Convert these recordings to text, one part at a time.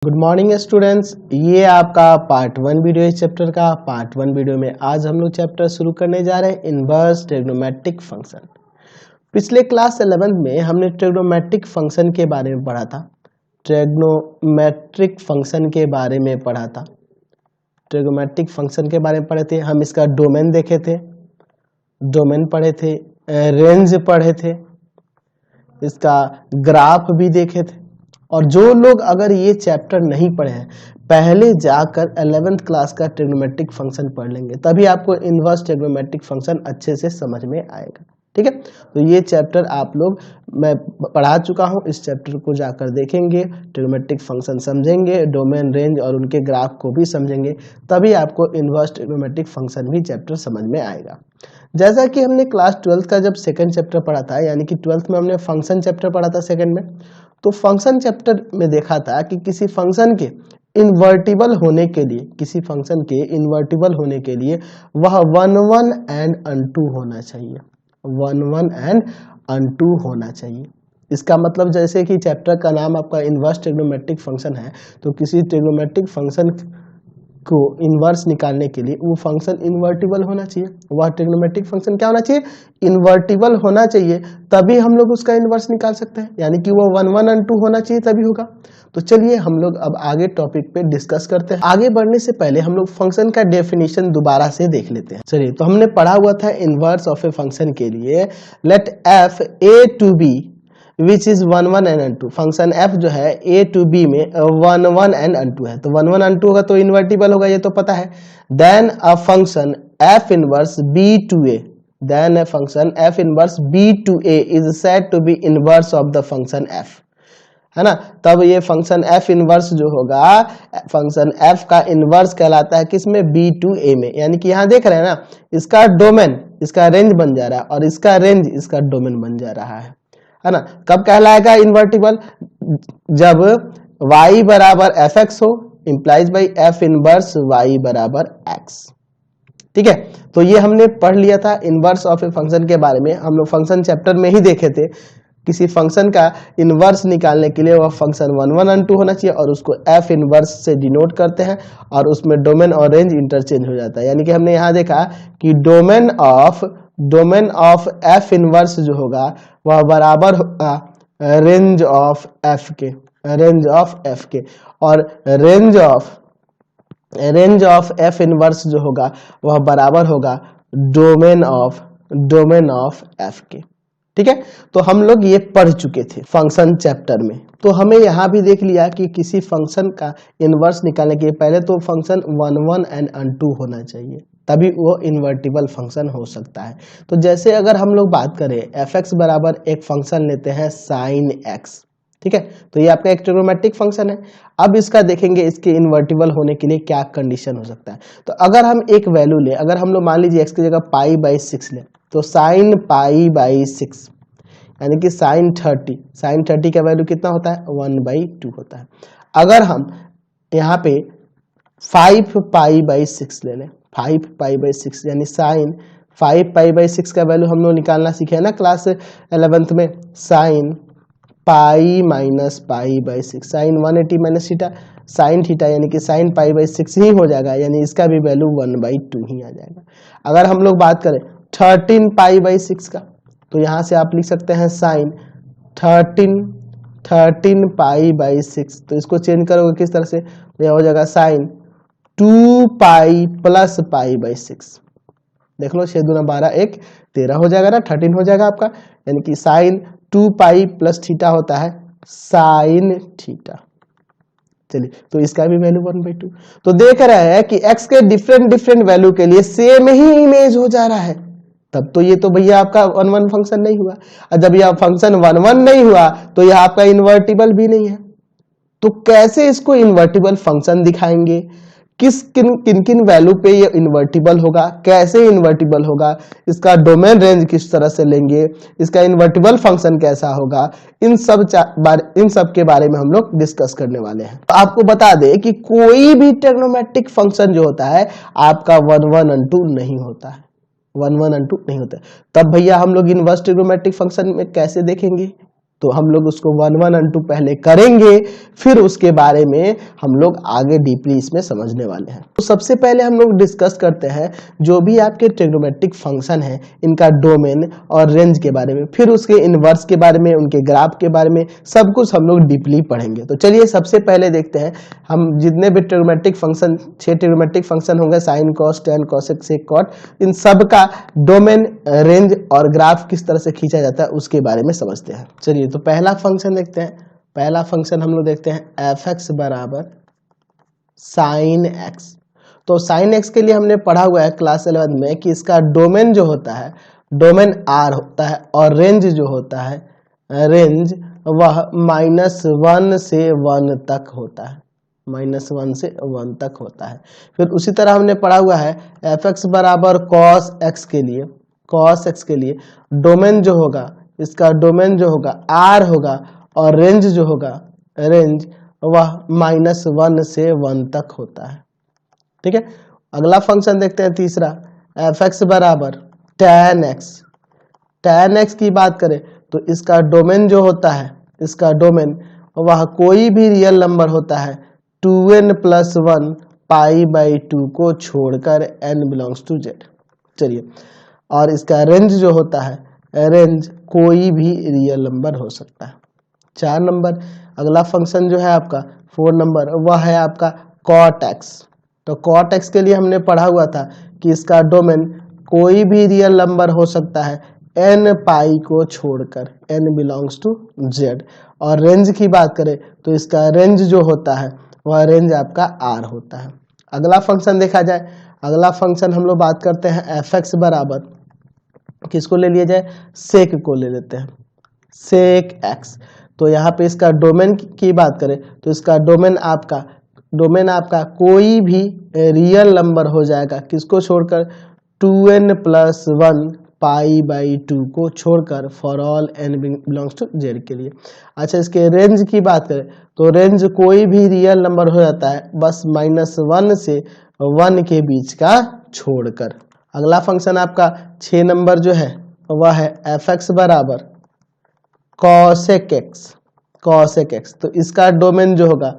Good morning students, ये आपका part 1 video इस चैप्टर का। पार्ट 1 वीडियो में आज हम लोग चैप्टर शुरू करने जा रहे हैं इनवर्स ट्रिग्नोमेट्रिक फंक्शन। पिछले क्लास 11 में हमने ट्रिग्नोमेट्रिक फंक्शन के बारे में पढ़ा था। ट्रिग्नोमेट्रिक फंक्शन के बारे में पढ़ा था। ट्रिग्नोमेट्रिक फंक्शन के बारे में पढ़े थे हम। इसका डोमेन देखे थे, डोमेन पढ़े थे, रेंज पढ़े थे, इसका ग्राफ भी देखे थे। और जो लोग अगर ये चैप्टर नहीं पढ़े हैं, पहले जाकर 11th क्लास का ट्रिग्नोमेट्रिक फंक्शन पढ़ लेंगे, तभी आपको इनवर्स ट्रिग्नोमेट्रिक फंक्शन अच्छे से समझ में आएगा। ठीक है, तो ये चैप्टर आप लोग मैं पढ़ा चुका हूँ। इस चैप्टर को जाकर देखेंगे, ट्रिग्नोमेट्रिक फंक्शन समझेंगे, डोमेन, रेंज और उनके ग्राफ को भी समझेंगे, तभी आपको इनवर्स ट्रिग्नोमेट्रिक फंक्शन भी चैप्टर समझ में आएगा। जैसा कि हमने क्लास 12 का जब सेकंड चैप्टर पढ़ा था, यानी कि 12th में हमने फंक्शन चैप्टर पढ़ा था सेकंड में, तो फंक्शन चैप्टर में देखा था कि किसी फंक्शन के इन्वर्टिबल होने के लिए, किसी फंक्शन के इन्वर्टिबल होने के लिए वह 1 1 एंड अनटू होना चाहिए। 1 1 एंड अनटू होना चाहिए। इसका मतलब जैसे कि चैप्टर का नाम आपका इनवर्स ट्रिग्नोमेट्रिक फंक्शन है, तो किसी ट्रिग्नोमेट्रिक फंक्शन को इन्वर्स निकालने के लिए वो फंक्शन इन्वर्टिबल होना चाहिए। वह ट्रिग्नोमेट्रिक फंक्शन क्या होना चाहिए? इन्वर्टिबल होना चाहिए, तभी हम लोग उसका इन्वर्स निकाल सकते हैं। यानी कि वो 1 1 एंड 2 होना चाहिए, तभी होगा। तो चलिए हम लोग अब आगे टॉपिक पे डिस्कस करते हैं। आगे बढ़ने से पहले हम लोग फंक्शन का डेफिनेशन दोबारा से देख लेते हैं। चलिए, तो हमने पढ़ा हुआ था इन्वर्स ऑफ ए फंक्शन के लिए, let f A to B which is 1 1 and onto. Function f जो है a टू b में 1 1 एंड अनटू है, तो 1 1 अनटू होगा तो इन्वर्टिबल होगा, ये तो पता है। Then a function f inverse b to a, then a function f inverse b to a is said to be inverse of the function f, है ना। तब ये फंक्शन f इनवर्स जो होगा, फंक्शन f का इनवर्स कहलाता है किसमें? b टू a में। यानी कि यहाँ देख रहे हैं ना, इसका डोमेन इसका रेंज बन जा रहा है और इसका रेंज इसका डोमेन बन जा रहा है ना। कब कहलाएगा इन्वर्टिबल? जब y बराबर fx हो, implies by f inverse y बराबर x। ठीक है, तो ये हमने पढ़ लिया था इनवर्स ऑफ ए फंक्शन के बारे में। हम लोग फंक्शन चैप्टर में ही देखे थे। किसी फंक्शन का इनवर्स निकालने के लिए वह फंक्शन 1 1 एंड 2 होना चाहिए और उसको f इनवर्स से डिनोट करते हैं, और उसमें डोमेन और रेंज इंटरचेंज हो जाता है। यानी कि हमने यहाँ देखा कि डोमेन ऑफ f इनवर्स जो होगा वह बराबर होगा रेंज ऑफ f के, रेंज ऑफ f के, और रेंज ऑफ f इनवर्स जो होगा वह बराबर होगा डोमेन ऑफ f के। ठीक है, तो हम लोग ये पढ़ चुके थे फंक्शन चैप्टर में। तो हमें यहाँ भी देख लिया कि किसी फंक्शन का इनवर्स निकालने के लिए पहले तो फंक्शन 1 1 एंड अनटू होना चाहिए, तभी वो इन्वर्टिबल फंक्शन हो सकता है। तो जैसे अगर हम लोग बात करें fx बराबर एक फंक्शन लेते हैं sin x, ठीक है, तो ये आपका एक ट्रिग्नोमेट्रिक फंक्शन है। अब इसका देखेंगे इसके इन्वर्टिबल होने के लिए क्या कंडीशन हो सकता है। तो अगर हम एक वैल्यू ले, अगर हम लोग मान लीजिए x की जगह π/6 ले, तो sin π/6 यानी कि sin 30 का वैल्यू कितना होता है? 1/2 होता है। अगर हम यहाँ पे 5π/6 ले लें, 5π/6 यानी sin 5π/6 का वैल्यू हम लोग निकालना सीखे हैं ना क्लास 11th में। sin π-π/6 sin 180 minus theta sin theta, यानी कि sin π/6 ही हो जाएगा, यानी इसका भी वैल्यू 1/2 ही आ जाएगा। अगर हम लोग बात करें 13π/6 का, तो यहाँ से आप लिख सकते हैं sin 13π/6, तो इसको चेंज करोगे किस तरह से? तो यह हो जाएगा sin 2π + π/6। देख लो, 6 दूना 12, 1 13 हो जाएगा ना, 13 हो जाएगा आपका। यानी कि sin 2π + थीटा होता है sin थीटा। चलिए, तो इसका भी वैल्यू 1/2। तो देख रहे हैं कि x के डिफरेंट वैल्यू के लिए सेम ही इमेज हो जा रहा है, तब तो ये तो भैया आपका 1 1 फंक्शन नहीं हुआ। और जब यह फंक्शन 1 1 नहीं हुआ तो यह आपका इन्वर्टिबल भी नहीं है। तो कैसे इसको इन्वर्टिबल फंक्शन दिखाएंगे? किन किन वैल्यू पे ये इन्वर्टिबल होगा, कैसे इन्वर्टिबल होगा, इसका डोमेन रेंज किस तरह से लेंगे, इसका इन्वर्टिबल फंक्शन कैसा होगा, इन सब के बारे में हम लोग डिस्कस करने वाले हैं। तो आपको बता दें कि कोई भी ट्रिग्नोमेट्रिक फंक्शन जो होता है आपका 1 1 एंड 2 नहीं होता है, 1 1 एंड 2 नहीं होता है। तब भैया हम लोग इनवर्स ट्रिग्नोमेट्रिक फंक्शन में कैसे देखेंगे? तो हम लोग उसको 1 1 and 2 पहले करेंगे, फिर उसके बारे में हम लोग आगे डीपली इसमें समझने वाले हैं। तो सबसे पहले हम लोग डिस्कस करते हैं जो भी आपके ट्रिग्नोमेट्रिक फंक्शन है इनका डोमेन और रेंज के बारे में, फिर उसके इनवर्स के बारे में, उनके ग्राफ के बारे में, सब कुछ हम लोग डीपली पढ़ेंगे। तो चलिए सबसे पहले देखते हैं हम जितने भी ट्रिग्नोमेट्रिक फंक्शन, 6 ट्रिग्नोमेट्रिक फंक्शन होंगे, साइन, कॉस, टेन, कोसेक, सेक, कॉट, इन सब का डोमेन, रेंज और ग्राफ किस तरह से खींचा जाता है उसके बारे में समझते हैं। चलिए तो पहला फंक्शन देखते हैं। पहला फंक्शन हम लोग देखते हैं एफ एक्स बराबर साइन एक्स। तो साइन एक्स के लिए हमने पढ़ा हुआ है क्लास 11 में कि इसका डोमेन जो होता है, डोमेन आर होता है, और रेंज जो होता है, रेंज वह -1 से 1 तक होता है, -1 से 1 तक होता है। फिर उसी तरह हमने पढ़ा हुआ है एफ एक्स बराबर कॉस एक्स के लिए, कॉस एक्स के लिए डोमेन जो होगा, इसका डोमेन जो होगा आर होगा, और रेंज जो होगा, रेंज वह -1 से 1 तक होता है। ठीक है, अगला फंक्शन देखते हैं तीसरा, एफ एक्स बराबर tan एक्स। tan एक्स की बात करें तो इसका डोमेन जो होता है, इसका डोमेन वह कोई भी रियल नंबर होता है 2n + 1 π/2 को छोड़कर n बिलोंग्स टू z। चलिए, और इसका रेंज जो होता है, रेंज कोई भी रियल नंबर हो सकता है। 4 नंबर अगला फंक्शन जो है आपका 4 नंबर, वह है आपका कॉट एक्स। तो कॉट एक्स के लिए हमने पढ़ा हुआ था कि इसका डोमेन कोई भी रियल नंबर हो सकता है n पाई को छोड़कर, n बिलोंग्स टू z। और रेंज की बात करें तो इसका रेंज जो होता है वह रेंज आपका r होता है। अगला फंक्शन देखा जाए, अगला फंक्शन हम लोग बात करते हैं एफ एक्स बराबर, किसको ले लिया जाए, सेक को ले लेते हैं, सेक एक्स। तो यहाँ पे इसका डोमेन की बात करें तो इसका डोमेन आपका कोई भी रियल नंबर हो जाएगा, किसको छोड़कर, 2n + 1 π/2 को छोड़कर, for all n belongs to z के लिए। अच्छा, इसके रेंज की बात करें तो रेंज कोई भी रियल नंबर हो जाता है, बस -1 से 1 के बीच का छोड़कर। अगला फंक्शन आपका 6 नंबर जो है वह है एफ एक्स बराबर कॉसेक एक्स, कॉसेक एक्स। तो इसका डोमेन जो होगा,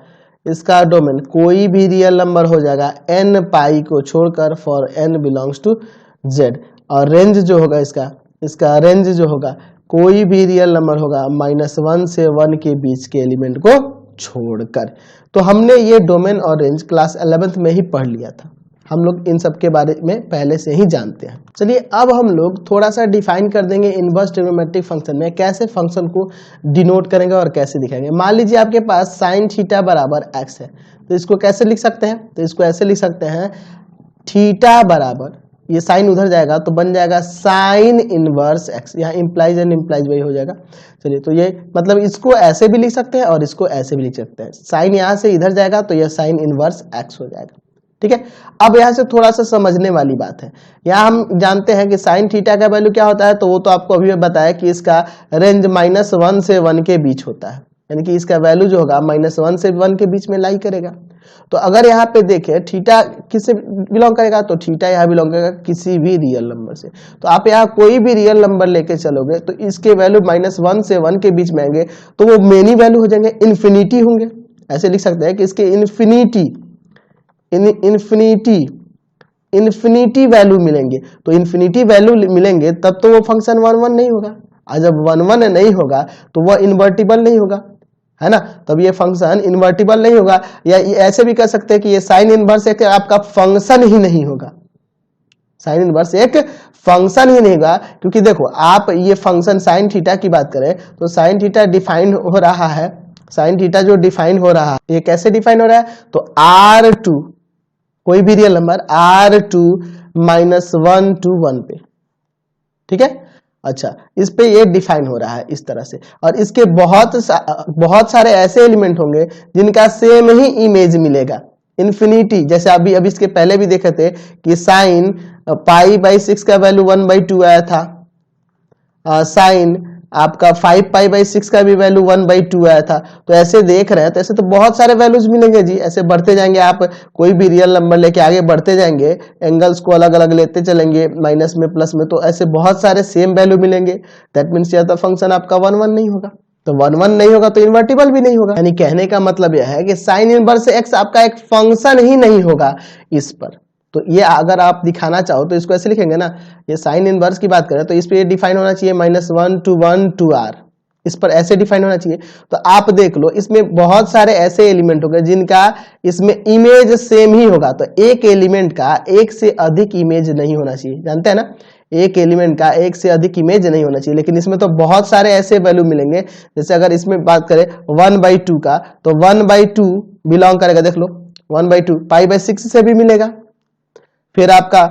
इसका डोमेन कोई भी रियल नंबर हो जाएगा n पाई को छोड़कर, for n belongs to z। और रेंज जो होगा इसका रेंज जो होगा कोई भी रियल नंबर होगा -1 से 1 के बीच के एलिमेंट को छोड़कर। तो हमने ये डोमेन और रेंज क्लास 11th में ही पढ़ लिया था, हम लोग इन सब के बारे में पहले से ही जानते हैं। चलिए अब हम लोग थोड़ा सा डिफाइन कर देंगे इनवर्स ट्रिग्नोमेट्रिक फंक्शन में कैसे फंक्शन को डिनोट करेंगे और कैसे दिखाएंगे। मान लीजिए आपके पास साइन थीटा बराबर x है, तो इसको कैसे लिख सकते हैं, तो इसको ऐसे लिख सकते हैं, थीटा बराबर, ये साइन उधर जाएगा तो बन जाएगा साइन इनवर्स x, यहाँ इम्प्लाइज एंड इम्प्लाइज वही हो जाएगा। चलिए, तो ये मतलब इसको ऐसे भी लिख सकते हैं और इसको ऐसे भी लिख सकते हैं, साइन यहाँ से इधर जाएगा तो यह साइन इनवर्स x हो जाएगा। ठीक है, अब यहाँ से थोड़ा सा समझने वाली बात है, यहाँ हम जानते हैं कि साइन थीटा का वैल्यू क्या होता है, तो वो तो आपको अभी बताया कि इसका रेंज -1 से 1 के बीच होता है, यानी कि इसका वैल्यू जो होगा -1 से 1 के बीच में लाई करेगा। तो अगर यहाँ पे देखें थीटा किससे बिलोंग करेगा, तो थीटा यहाँ बिलोंग करेगा किसी भी रियल नंबर से। तो आप यहाँ कोई भी रियल नंबर लेके चलोगे तो इसके वैल्यू -1 से 1 के बीच में आएंगे तो वो मेनी वैल्यू हो जाएंगे, इन्फिनिटी होंगे। ऐसे लिख सकते हैं कि इसके इन्फिनिटी वैल्यू मिलेंगे। तो इन्फिनिटी वैल्यू मिलेंगे तब तो वो फंक्शन 1 1 नहीं होगा, और जब 1 1 नहीं होगा तो वह इन्वर्टिबल नहीं होगा, है ना, तब ये फंक्शन इन्वर्टिबल नहीं होगा। या ऐसे भी कह सकते हैं कि ये साइन इनवर्स एक आपका फंक्शन ही नहीं होगा, साइन इनवर्स एक फंक्शन ही नहीं होगा, क्योंकि देखो आप ये फंक्शन साइन थीटा की बात करें तो साइन थीटा डिफाइन हो रहा है, साइन थीटा जो डिफाइन हो रहा है ये कैसे डिफाइन हो रहा है, तो R2 कोई भी रियल नंबर R2 -1 to 1 पे। ठीक है, अच्छा, इस पे ये डिफाइन हो रहा है इस तरह से। और इसके बहुत सारे ऐसे एलिमेंट होंगे जिनका सेम ही इमेज मिलेगा, इन्फिनिटी। जैसे अभी इसके पहले भी देखे थे कि साइन π/6 का वैल्यू 1/2 आया था, साइन आपका 5π/6 का भी वैल्यू 1/2 आया था। तो ऐसे देख रहे हैं तो ऐसे तो बहुत सारे वैल्यूज मिलेंगे जी, ऐसे बढ़ते जाएंगे, आप कोई भी रियल नंबर लेके आगे बढ़ते जाएंगे, एंगल्स को अलग अलग लेते चलेंगे, माइनस में प्लस में, तो ऐसे बहुत सारे सेम वैल्यू मिलेंगे। दैट मीन्स या तो फंक्शन आपका 1 1 नहीं होगा। तो 1 1 नहीं होगा तो इन्वर्टिबल भी नहीं होगा। यानी कहने का मतलब यह है कि साइन इनवर्स एक्स आपका एक फंक्शन ही नहीं होगा इस पर। तो ये अगर आप दिखाना चाहो तो इसको ऐसे लिखेंगे ना, ये साइन इनवर्स की बात करें तो इस पे ये डिफाइन होना चाहिए -1 to 1 to r, इस पर ऐसे डिफाइन होना चाहिए। तो आप देख लो इसमें बहुत सारे ऐसे एलिमेंट हो गए जिनका इसमें इमेज सेम ही होगा, तो एक एलिमेंट का एक से अधिक इमेज नहीं होना चाहिए, जानते हैं ना, एक एलिमेंट का एक से अधिक इमेज नहीं होना चाहिए। लेकिन इसमें तो बहुत सारे ऐसे वैल्यू मिलेंगे, जैसे अगर इसमें बात करें 1/2 का, तो 1/2 बिलोंग करेगा, देख लो 1/2 π/6 से भी मिलेगा, फिर आपका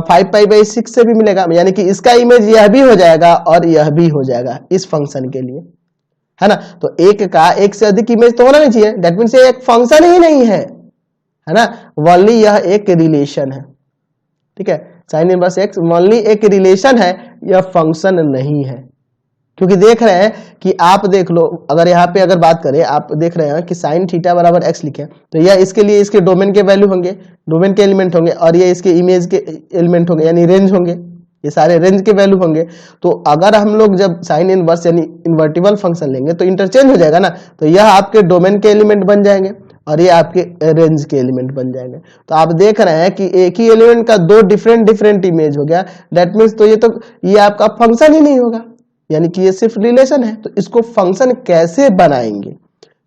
5π/6 से भी मिलेगा, यानी कि इसका इमेज यह भी हो जाएगा और यह भी हो जाएगा इस फंक्शन के लिए, है ना। तो एक का एक से अधिक इमेज तो होना नहीं चाहिए, दैट मीन्स ये एक फंक्शन ही नहीं है ना, ओनली यह एक रिलेशन है, ठीक है। साइन इनवर्स एक्स ओनली एक रिलेशन है, यह फंक्शन नहीं है। क्योंकि देख रहे हैं कि आप देख लो, अगर यहाँ पे अगर बात करें, आप देख रहे हैं कि साइन थीटा बराबर एक्स लिखे, तो यह इसके लिए इसके डोमेन के वैल्यू होंगे, डोमेन के एलिमेंट होंगे, और ये इसके इमेज के एलिमेंट होंगे, यानी रेंज होंगे, ये सारे रेंज के वैल्यू होंगे। तो अगर हम लोग जब साइन इनवर्स यानी इन्वर्टिबल फंक्शन लेंगे तो इंटरचेंज हो जाएगा ना, तो यह आपके डोमेन के एलिमेंट बन जाएंगे और ये आपके रेंज के एलिमेंट बन जाएंगे। तो आप देख रहे हैं कि एक ही एलिमेंट का दो डिफरेंट इमेज हो गया, दैट मीन्स तो ये आपका फंक्शन ही नहीं होगा, यानी कि ये सिर्फ रिलेशन है। तो इसको फंक्शन कैसे बनाएंगे,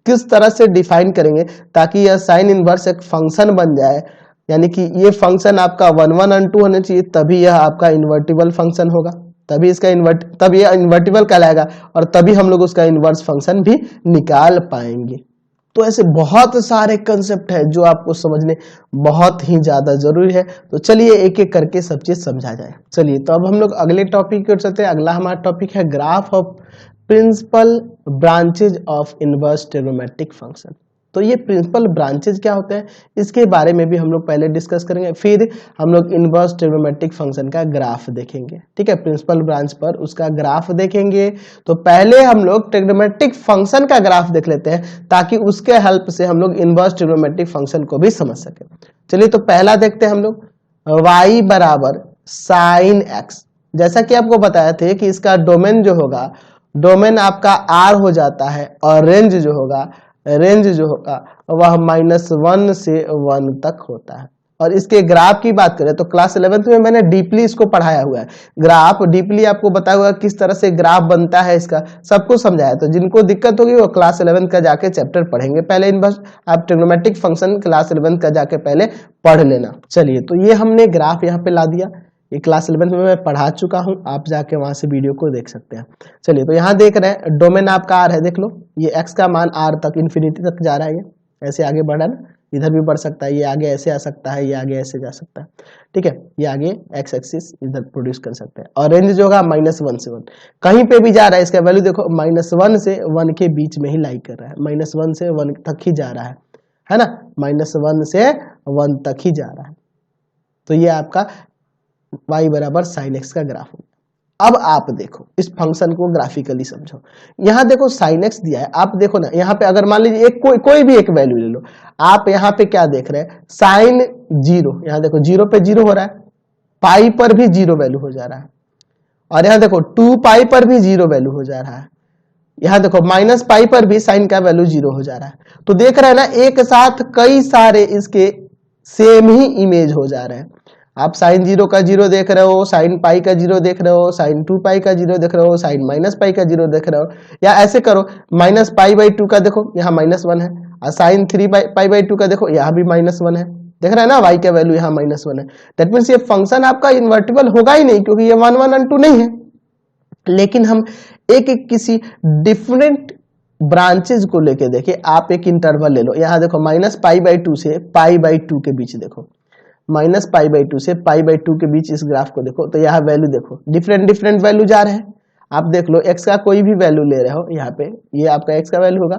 किस तरह से डिफाइन करेंगे ताकि यह साइन इनवर्स एक फंक्शन बन जाए, यानी कि ये फंक्शन आपका 1 1 और 2 होना चाहिए, तभी यह आपका इन्वर्टिबल फंक्शन होगा, तभी इसका तब यह इन्वर्टिबल कहलाएगा और तभी हम लोग उसका इनवर्स फंक्शन भी निकाल पाएंगे। तो ऐसे बहुत सारे कंसेप्ट है जो आपको समझने बहुत ही ज्यादा जरूरी है। तो चलिए एक एक करके सब चीज समझा जाए। चलिए तो अब हम लोग अगले टॉपिक की ओर चलते हैं। अगला हमारा टॉपिक है graph of principal branches of inverse trigonometric function. तो ये प्रिंसिपल ब्रांचेज क्या होते हैं इसके बारे में भी हम लोग पहले डिस्कस करेंगे, फिर हम लोग इनवर्स ट्रिग्नोमेट्रिक फंक्शन का ग्राफ देखेंगे, ठीक है। प्रिंसिपल ब्रांच पर उसका ग्राफ देखेंगे। तो पहले हम लोग ट्रिग्नोमेट्रिक फंक्शन का ग्राफ देख लेते हैं ताकि उसके हेल्प से हम लोग इनवर्स ट्रिग्नोमेट्रिक फंक्शन को भी समझ सके। चलिए तो पहला देखते हैं हम लोग, y बराबर साइन एक्स। जैसा कि आपको बताया थे कि इसका डोमेन जो होगा, डोमेन आपका r हो जाता है और रेंज जो होगा वह -1 से 1 तक होता है। और इसके ग्राफ की बात करें तो क्लास 11th में मैंने डीपली इसको पढ़ाया हुआ है, ग्राफ डीपली आपको बताया हुआ किस तरह से ग्राफ बनता है, इसका सब कुछ समझाया। तो जिनको दिक्कत होगी वो क्लास 11th का जाके चैप्टर पढ़ेंगे, पहले इनवर्स आप ट्रिग्नोमेट्रिक फंक्शन क्लास 11th का जाके पहले पढ़ लेना। चलिए तो ये हमने ग्राफ यहाँ पे ला दिया, ये क्लास 11th में मैं पढ़ा चुका हूँ, आप जाके वहां से वीडियो को देख सकते हैं। चलिए तो यहाँ देख रहे हैं डोमेन आपका r है, देख लो ये x का मान r तक इन्फिनिटी तक जा रहा है, ये ऐसे आगे बढ़ रहा है ना, इधर भी बढ़ सकता है, ये आगे ऐसे आ सकता है, ये आगे ऐसे जा सकता है, ठीक है। ये आगे x एक्सिस इधर प्रोड्यूस कर सकते हैं। और रेंज जो होगा -1 से 1 कहीं पे भी जा रहा है, इसका वैल्यू देखो -1 से 1 के बीच में ही लाई कर रहा है, -1 से 1 तक ही जा रहा है ना, -1 से 1 तक ही जा रहा है। तो ये आपका y बराबर साइन एक्स का ग्राफ होगा। अब आप देखो इस फंक्शन को ग्राफिकली समझो। यहाँ देखो साइन एक्स दिया है, आप देखो ना यहाँ पे अगर मान लीजिए एक कोई भी एक वैल्यू ले लो, आप यहाँ पे क्या देख रहे हैं, साइन 0, यहाँ देखो 0 पे 0 हो रहा है, पाई पर भी 0 वैल्यू हो जा रहा है, और यहाँ देखो 2 पाई पर भी 0 वैल्यू हो जा रहा है, यहाँ देखो -पाई पर भी साइन का वैल्यू 0 हो जा रहा है। तो देख रहे हैं ना एक साथ कई सारे इसके सेम ही इमेज हो जा रहे हैं। आप साइन 0 का 0 देख रहे हो, साइन पाई का 0 देख रहे हो, साइन 2 पाई का 0 देख रहे हो, साइन -पाई का 0 देख रहे हो, या ऐसे करो -पाई/2 का देखो यहाँ -1 है, और साइन 3 पाई/2 का देखो यहाँ भी -1 है, देख रहे हैं ना y का वैल्यू यहाँ -1 है। दैट मीन्स ये फंक्शन आपका इन्वर्टिबल होगा ही नहीं, क्योंकि ये 1 1 और 2 नहीं है। लेकिन हम एक किसी डिफरेंट ब्रांचेज को लेके देखिए, आप एक इंटरवल ले लो, यहाँ देखो -पाई/2 से पाई/2 के बीच देखो, -पाई/2 से पाई/2 के बीच इस ग्राफ को देखो, तो यहाँ वैल्यू देखो डिफरेंट वैल्यू जा रहे हैं। आप देख लो x का कोई भी वैल्यू ले रहे हो, यहाँ पे ये आपका x का वैल्यू होगा,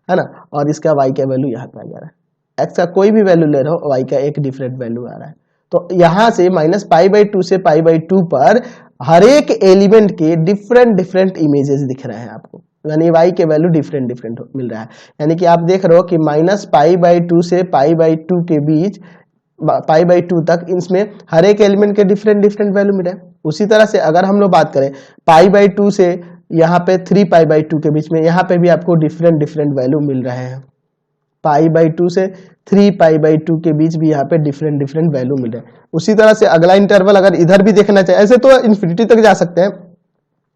है ना, और इसका y का वैल्यू यहाँ पे आ जा रहा है। x का कोई भी वैल्यू ले रहे हो, y का एक डिफरेंट वैल्यू आ रहा है। तो यहाँ से -पाई/2 से पाई/2 पर हर एक एलिमेंट के डिफरेंट इमेजेस दिख रहे हैं आपको, यानी y के वैल्यू डिफरेंट मिल रहा है। यानी कि आप देख रहे हो कि -पाई/2 से पाई/2 के बीच पाई/2 तक इसमें हर एक एलिमेंट के डिफरेंट वैल्यू मिले। उसी तरह से अगर हम लोग बात करें पाई/2 से यहाँ पे 3π/2 के बीच में, यहाँ पे भी आपको डिफरेंट वैल्यू मिल रहे हैं। π/2 से 3π/2 के बीच भी यहाँ पे डिफरेंट वैल्यू मिल रहे हैं। उसी तरह से अगला इंटरवल अगर इधर भी देखना चाहे, ऐसे तो इन्फिनिटी तक जा सकते हैं,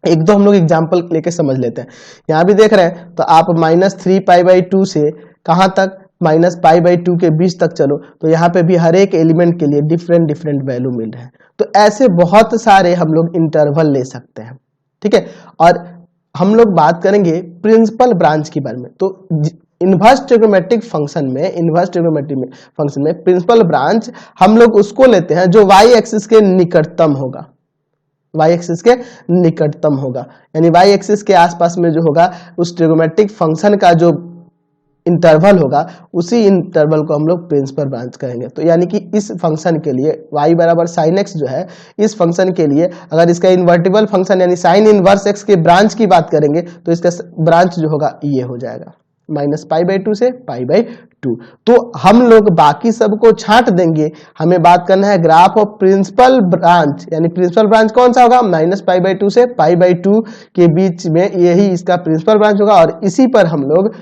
एक दो हम लोग एग्जाम्पल लेके समझ लेते हैं। यहाँ भी देख रहे हैं तो आप -3π/2 से कहाँ तक, -π/2 के बीच तक चलो, तो यहाँ पे भी हर एक एलिमेंट के लिए डिफरेंट वैल्यू मिल रहे हैं। तो ऐसे बहुत सारे हम लोग इंटरवल ले सकते हैं, ठीक है। और हम लोग बात करेंगे प्रिंसिपल ब्रांच के बारे में। तो इनवर्स ट्रिग्नोमेट्रिक फंक्शन में प्रिंसिपल ब्रांच हम लोग उसको लेते हैं जो y एक्सिस के निकटतम होगा, y एक्सिस के निकटतम होगा, यानी y एक्सिस के आसपास में जो होगा उस ट्रिग्नोमेट्रिक फंक्शन का जो इंटरवल होगा, उसी इंटरवल को हम लोग प्रिंसिपल ब्रांच कहेंगे। तो यानी कि इस फंक्शन के लिए y बराबर sin x जो है, इस फंक्शन के लिए अगर इसका इन्वर्टिबल फंक्शन यानी sin इनवर्स x के ब्रांच की बात करेंगे तो इसका ब्रांच जो होगा ये हो जाएगा -π/2 से π/2। तो हम लोग बाकी सबको छांट देंगे, हमें बात करना है ग्राफ ऑफ प्रिंसिपल ब्रांच, यानी प्रिंसिपल ब्रांच कौन सा होगा, -π/2 से π/2 के बीच में, यही इसका प्रिंसिपल ब्रांच होगा। और इसी पर हम लोग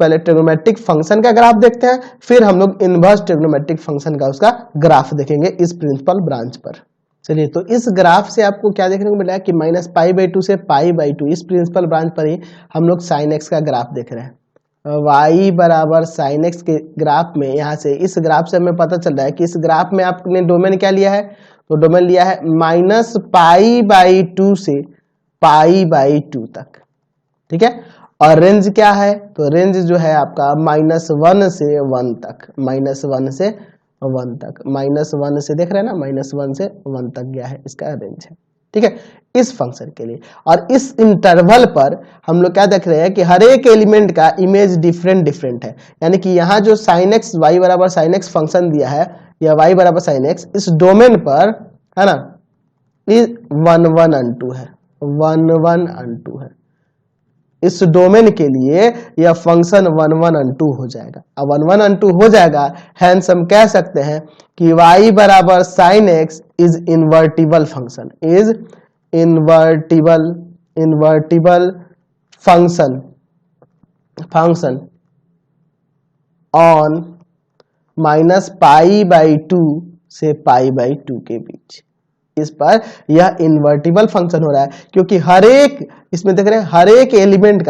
पहले ट्रिग्नोमेट्रिक फंक्शन का ग्राफ देखते हैं, फिर हम लोग इनवर्स ट्रिग्नोमेट्रिक फंक्शन का उसका ग्राफ देखेंगे इस प्रिंसिपल ब्रांच पर। चलिए, तो इस ग्राफ से आपको क्या देखने को मिला है कि -π/2 से π/2 इस प्रिंसिपल ब्रांच पर ही हम लोग sin x का ग्राफ देख रहे हैं। y बराबर sin x के ग्राफ में, यहाँ से इस ग्राफ से हमें पता चल रहा है कि इस ग्राफ में आपने डोमेन क्या लिया है, तो डोमेन लिया है -π/2 से π/2 तक, ठीक है। और रेंज क्या है, तो रेंज जो है आपका -1 से 1 तक, -1 से 1 तक, -1 से देख रहे हैं ना, -1 से 1 तक गया है, इसका रेंज है, ठीक है, इस फंक्शन के लिए। और इस इंटरवल पर हम लोग क्या देख रहे हैं कि हर एक एलिमेंट का इमेज डिफरेंट है, यानी कि यहाँ जो sin x, y बराबर sin x फंक्शन दिया है, या y बराबर sin x, इस डोमेन पर है ना, 1 1 and 2 है, 1 1 and 2 है। इस डोमेन के लिए यह फंक्शन 1 1 and 2 हो जाएगा। अब 1 1 and 2 हो जाएगा, हैंस हम कह सकते हैं कि y बराबर sin x is invertible function, is invertible function on -π/2 से π/2 के बीच। इस पर यह इन्वर्टिबल फंक्शन हो रहा है, क्योंकि हर एक, इसमें देख रहे हैं हर एक एलिमेंट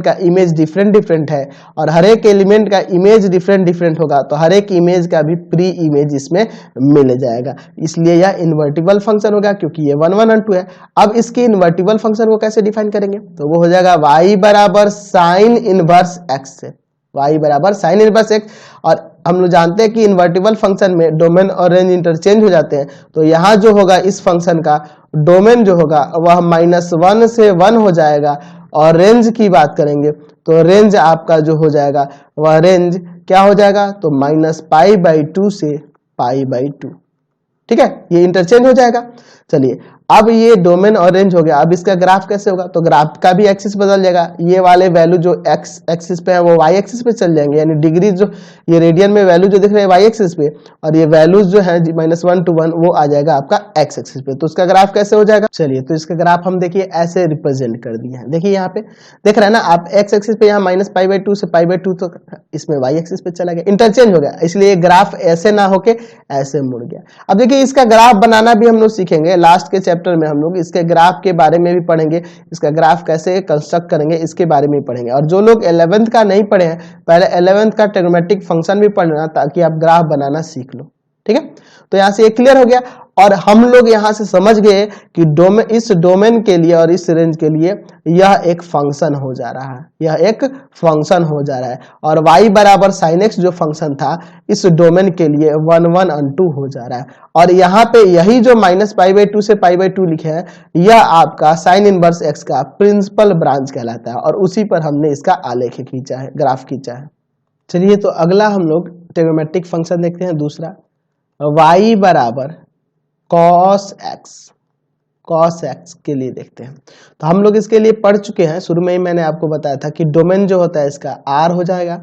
का इमेज डिफरेंट है, और हर एक एलिमेंट का इमेज डिफरेंट होगा, तो हर एक इमेज का भी प्री इमेज इसमें मिल जाएगा, इसलिए यह इन्वर्टिबल फंक्शन होगा, क्योंकि ये 1 1 and 2 है। अब इसके इन्वर्टिबल फंक्शन को कैसे डिफाइन करेंगे, तो वो हो जाएगा y बराबर sin इनवर्स x से, y बराबर sin इनवर्स x। और हम लोग जानते हैं कि इन्वर्टिबल फंक्शन में डोमेन और रेंज इंटरचेंज हो जाते हैं, तो यहाँ जो होगा इस फंक्शन का डोमेन जो होगा वह -1 से 1 हो जाएगा, और रेंज की बात करेंगे तो रेंज आपका जो हो जाएगा वह रेंज क्या हो जाएगा, तो -π/2 से π/2, ठीक है, ये इंटरचेंज हो जाएगा। चलिए, अब ये डोमेन और रेंज हो गया, अब इसका ग्राफ कैसे होगा, तो ग्राफ का भी एक्सिस बदल जाएगा, ये वाले वैल्यू जो x एक्सिस पे है वो y एक्सिस पे चल जाएंगे, यानी डिग्री जो ये रेडियन में वैल्यू जो दिख रहे हैं y एक्सिस पे, और ये वैल्यूज जो है -1 to 1 वो आ जाएगा आपका x एक्सिस पे। तो उसका ग्राफ कैसे हो जाएगा, चलिए, तो इसका ग्राफ हम देखिए ऐसे रिप्रेजेंट कर दिए हैं। देखिए यहाँ पे देख रहे हैं ना आप, x एक्सिस पे यहाँ -π/2 से π/2 तो इसमें y एक्सिस पे चला गया, इंटरचेंज हो गया, इसलिए ग्राफ ऐसे ना होके ऐसे मुड़ गया। अब देखिए इसका ग्राफ बनाना भी हम लोग सीखेंगे, लास्ट के चैप्टर में हम लोग इसके ग्राफ के बारे में भी पढ़ेंगे, इसका ग्राफ कैसे कंस्ट्रक्ट करेंगे इसके बारे में पढ़ेंगे। और जो लोग 11th का नहीं पढ़े हैं, पहले 11th का ट्रिग्नोमेट्रिक फंक्शन भी पढ़ना, ताकि आप ग्राफ बनाना सीख लो, ठीक है। तो यहाँ से ये क्लियर हो गया, और हम लोग यहाँ से समझ गए कि इस डोमेन के लिए और इस रेंज के लिए यह एक फंक्शन हो जा रहा है, यह एक फंक्शन हो जा रहा है, और y बराबर sin x जो फंक्शन था इस डोमेन के लिए 1 1 and 2 हो जा रहा है। और यहाँ पे यही जो -π/2 से π/2 लिखे हैं, यह आपका sin इनवर्स x का प्रिंसिपल ब्रांच कहलाता है, और उसी पर हमने इसका आलेख खींचा है, ग्राफ खींचा है। चलिए, तो अगला हम लोग ट्रिग्नोमेट्रिक फंक्शन देखते हैं, दूसरा y बराबर cos x के लिए देखते हैं। तो हम लोग इसके लिए पढ़ चुके हैं, शुरू में ही मैंने आपको बताया था कि डोमेन जो होता है इसका R हो जाएगा,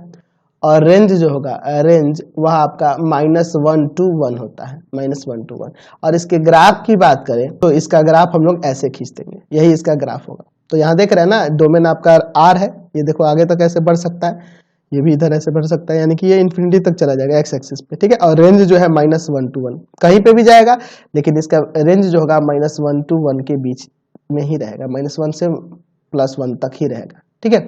और रेंज जो होगा रेंज वह आपका -1 to 1 होता है, -1 to 1। और इसके ग्राफ की बात करें तो इसका ग्राफ हम लोग ऐसे खींच देंगे, यही इसका ग्राफ होगा। तो यहाँ देख रहे हैं ना, डोमेन आपका R है, ये देखो आगे तक ऐसे बढ़ सकता है, ये भी इधर ऐसे बढ़ सकता है, यानी कि ये इन्फिनिटी तक चला जाएगा एक्स एक्सिस पे, ठीक है। और रेंज जो है -1 to 1 कहीं पे भी जाएगा, लेकिन इसका रेंज जो होगा -1 to 1 के बीच में ही रहेगा, -1 से +1 तक ही रहेगा, ठीक है।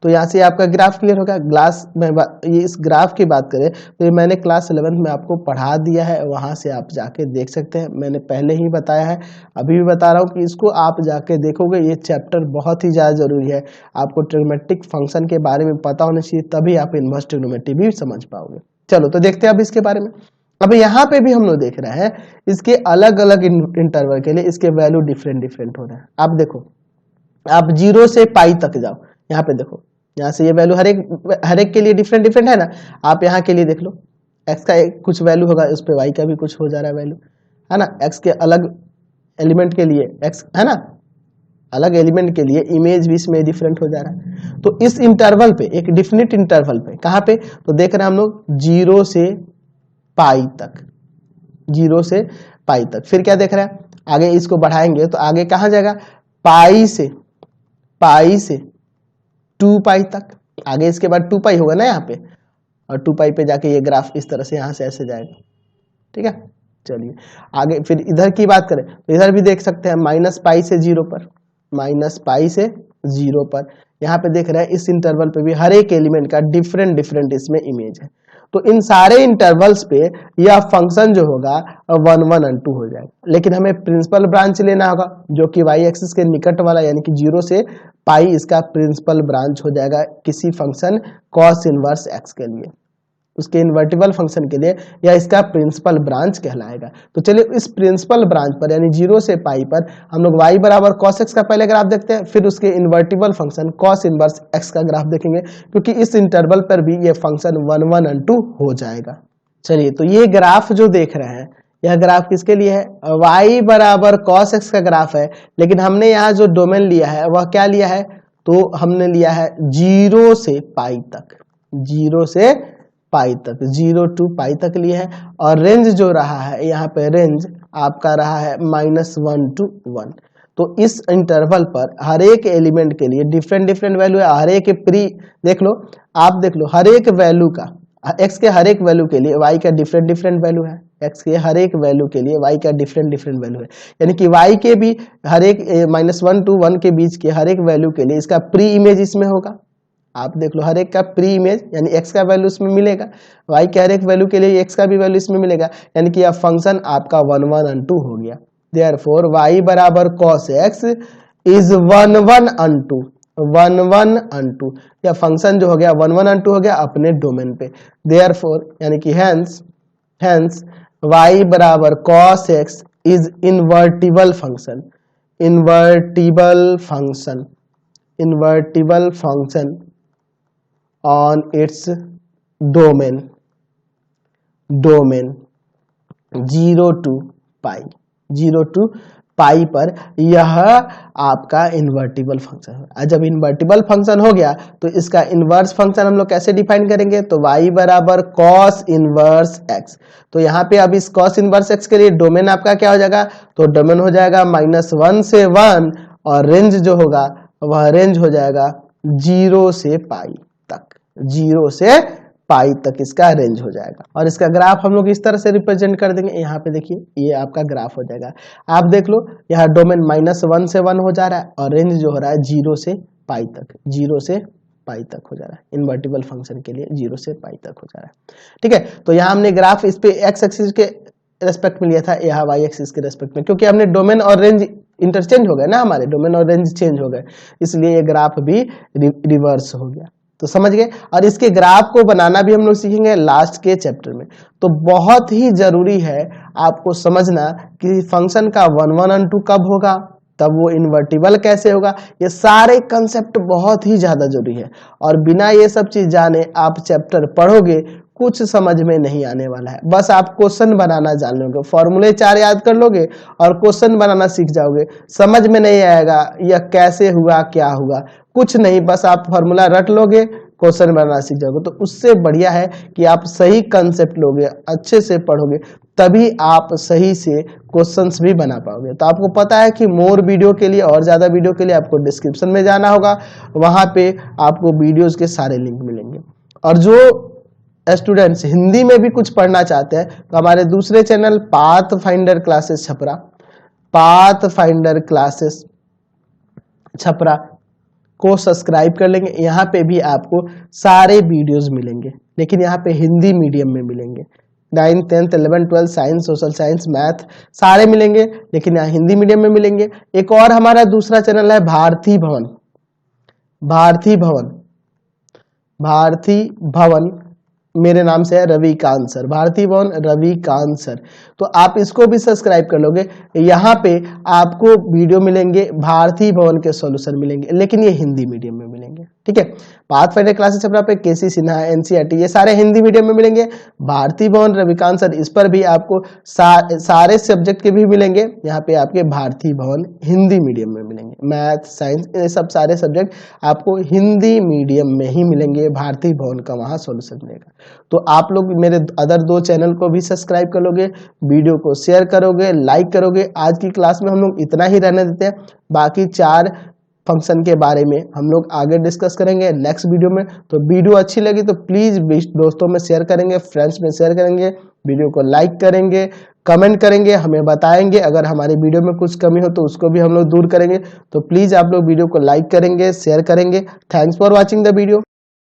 तो यहाँ से आपका ग्राफ क्लियर होगा। ग्लास में ये इस ग्राफ की बात करें तो ये मैंने क्लास 11 में आपको पढ़ा दिया है, वहाँ से आप जाके देख सकते हैं। मैंने पहले ही बताया है, अभी भी बता रहा हूँ कि इसको आप जाके देखोगे। ये चैप्टर बहुत ही ज़्यादा जरूरी है, आपको ट्रिग्नोमेट्रिक फंक्शन के बारे में पता होना चाहिए, तभी आप इनवर्स ट्रिग्नोमेट्री भी समझ पाओगे। चलो तो देखते हैं अब इसके बारे में। अब यहाँ पे भी हम लोग देख रहे हैं इसके अलग अलग इंटरवल के लिए इसके वैल्यू डिफरेंट हो रहे हैं। आप देखो, आप 0 से पाई तक जाओ, यहाँ पे देखो, यहाँ से ये वैल्यू हर एक के लिए डिफरेंट है ना। आप यहाँ के लिए देख लो, x का कुछ वैल्यू होगा, उस पे y का भी कुछ हो जा रहा है वैल्यू, है ना। x के अलग एलिमेंट के लिए x, है ना, अलग एलिमेंट के लिए इमेज भी इसमें डिफरेंट हो जा रहा है। तो इस इंटरवल पे, एक डिफिनिट इंटरवल पे, कहाँ पे, तो देख रहे हैं हम लोग 0 से पाई तक, 0 से पाई तक। फिर क्या देख रहे हैं, आगे इसको बढ़ाएंगे तो आगे कहाँ जाएगा, पाई से 2 पाई तक, आगे इसके बाद 2 पाई होगा ना यहाँ पे, और 2 पाई पे जाके ये ग्राफ इस तरह से यहाँ से ऐसे जाएगा, ठीक है। चलिए आगे फिर इधर की बात करें तो इधर भी देख सकते हैं -पाई से 0 पर, -पाई से 0 पर। यहाँ पे देख रहे हैं इस इंटरवल पे भी हर एक एलिमेंट का डिफरेंट इसमें इमेज है। तो इन सारे इंटरवल्स पे यह फंक्शन जो होगा 1 1 और 2 हो जाएगा। लेकिन हमें प्रिंसिपल ब्रांच लेना होगा जो कि y एक्सिस के निकट वाला, यानी कि 0 से पाई इसका प्रिंसिपल ब्रांच हो जाएगा किसी फंक्शन cos इनवर्स x के लिए, उसके इन्वर्टिबल फंक्शन के लिए यह इसका प्रिंसिपल ब्रांच कहलाएगा। तो चलिए इस प्रिंसिपल ब्रांच पर यानी 0 से पाई पर हम लोग y बराबर cos x का पहले ग्राफ देखते हैं, फिर उसके invertible function cos inverse x का ग्राफ देखेंगे, क्योंकि इस इंटरवल पर भी ये फंक्शन 1 1 और 2 हो जाएगा। चलिए तो ये ग्राफ जो देख रहे हैं, यह ग्राफ किसके लिए है, y बराबर cos x का ग्राफ है। लेकिन हमने यहाँ जो डोमेन लिया है वह क्या लिया है, तो हमने लिया है 0 से पाई तक, 0 से पाई तक, 0 to पाई तक लिया है। और रेंज जो रहा है यहाँ पे, रेंज आपका रहा है -1 to 1। तो इस इंटरवल पर हर एक एलिमेंट के लिए डिफरेंट वैल्यू है, हर एक प्री देख लो, आप देख लो, हर एक वैल्यू का, x के हर एक वैल्यू के लिए y का डिफरेंट वैल्यू है, x के हर एक वैल्यू के लिए y का डिफरेंट वैल्यू है। यानी कि y के भी हर एक -1 to 1 के बीच के हर एक वैल्यू के लिए इसका प्री इमेज इसमें होगा। आप देख लो, हर एक का प्री इमेज यानी x का वैल्यू इसमें मिलेगा, y के हर एक वैल्यू के लिए x का भी वैल्यू इसमें मिलेगा, यानी कि यह फंक्शन आपका 1 1 और 2 हो गया। देयरफॉर y बराबर cos x इज 1 1 और 2, 1 1 और 2। यह फंक्शन जो हो गया 1 1 और 2 हो गया अपने डोमेन पे। देयरफॉर यानी कि हेंस y बराबर cos x is invertible function, invertible function on its domain 0 to पाई पर यह आपका इन्वर्टिबल फंक्शन है। जब इन्वर्टिबल फंक्शन हो गया तो इसका इनवर्स फंक्शन हम लोग कैसे डिफाइन करेंगे, तो y बराबर cos इनवर्स x। तो यहाँ पे अब इस cos इनवर्स x के लिए डोमेन आपका क्या हो जाएगा, तो डोमेन हो जाएगा -1 से 1, और रेंज जो होगा वह रेंज हो जाएगा 0 से पाई तक, 0 से पाई तक इसका रेंज हो जाएगा। और इसका ग्राफ हम लोग इस तरह से रिप्रेजेंट कर देंगे। यहाँ पे देखिए ये आपका ग्राफ हो जाएगा, आप देख लो यहाँ डोमेन -1 से 1 हो जा रहा है और रेंज जो हो रहा है 0 से पाई तक, 0 से पाई तक हो जा रहा है। इन्वर्टिबल फंक्शन के लिए 0 से पाई तक हो जा रहा है, ठीक है। तो यहाँ हमने ग्राफ इस पे x एक्सिस के रेस्पेक्ट में लिया था, यहाँ y एक्सिस के रेस्पेक्ट में, क्योंकि हमने डोमेन और रेंज इंटरचेंज हो गए ना, हमारे डोमेन और रेंज चेंज हो गए, इसलिए ये ग्राफ भी रिवर्स हो गया। तो समझ गए। और इसके ग्राफ को बनाना भी हम लोग सीखेंगे लास्ट के चैप्टर में। तो बहुत ही जरूरी है आपको समझना कि फंक्शन का 1 1 और 2 कब होगा, तब वो इन्वर्टिबल कैसे होगा, ये सारे कंसेप्ट बहुत ही ज्यादा जरूरी है। और बिना ये सब चीज जाने आप चैप्टर पढ़ोगे कुछ समझ में नहीं आने वाला है। बस आप क्वेश्चन बनाना जान लोगे, फॉर्मूले 4 याद कर लोगे और क्वेश्चन बनाना सीख जाओगे, समझ में नहीं आएगा यह कैसे हुआ क्या हुआ, कुछ नहीं, बस आप फॉर्मूला रट लोगे, क्वेश्चन बनाना सीख जाओगे। तो उससे बढ़िया है कि आप सही कंसेप्ट लोगे, अच्छे से पढ़ोगे, तभी आप सही से क्वेश्चंस भी बना पाओगे। तो आपको पता है कि मोर वीडियो के लिए और ज़्यादा वीडियो के लिए आपको डिस्क्रिप्शन में जाना होगा, वहाँ पे आपको वीडियोज़ के सारे लिंक मिलेंगे। और जो स्टूडेंट्स हिंदी में भी कुछ पढ़ना चाहते हैं तो हमारे दूसरे channel path finder classes Chhapra, path finder classes Chhapra को सब्सक्राइब कर लेंगे। यहाँ पे भी आपको सारे वीडियोस मिलेंगे, लेकिन यहाँ पे हिंदी मीडियम में मिलेंगे। 9th 10th 11th 12th science, social science, math सारे मिलेंगे, लेकिन यहाँ हिंदी मीडियम में मिलेंगे। एक और हमारा दूसरा चैनल है भारती भवन, भारती भवन, भारती भवन मेरे नाम से है रविकांत सर, भारती भवन रविकांत सर। तो आप इसको भी सब्सक्राइब कर लोगे। यहाँ पे आपको वीडियो मिलेंगे, भारती भवन के सॉल्यूशन मिलेंगे, लेकिन ये हिंदी मीडियम में मिलेंगे। ठीक है, पाथ फाइंडर क्लासेस छपरा पे केसी सिन्हा, एनसीईआरटी, ये सारे हिंदी मीडियम में मिलेंगे। भारती भवन रविकांत सर, इस पर भी आपको सारे सब्जेक्ट के भी मिलेंगे। यहाँ पे आपके भारती भवन हिंदी मीडियम में मिलेंगे। मैथ, साइंस, ये सब सारे सब्जेक्ट आपको हिंदी मीडियम में ही मिलेंगे। भारती भवन का वहाँ सॉल्यूशन मिलेगा। तो आप लोग मेरे अदर 2 चैनल को भी सब्सक्राइब कर लोगे, वीडियो को शेयर करोगे, लाइक करोगे। आज की क्लास में हम लोग इतना ही रहने देते हैं, बाकी 4 फंक्शन के बारे में हम लोग आगे डिस्कस करेंगे नेक्स्ट वीडियो में। तो वीडियो अच्छी लगी तो प्लीज दोस्तों में शेयर करेंगे, फ्रेंड्स में शेयर करेंगे, वीडियो को लाइक करेंगे, कमेंट करेंगे, हमें बताएंगे। अगर हमारी वीडियो में कुछ कमी हो तो उसको भी हम लोग दूर करेंगे। तो प्लीज आप लोग वीडियो को लाइक करेंगे, शेयर करेंगे। Thanks for watching the video.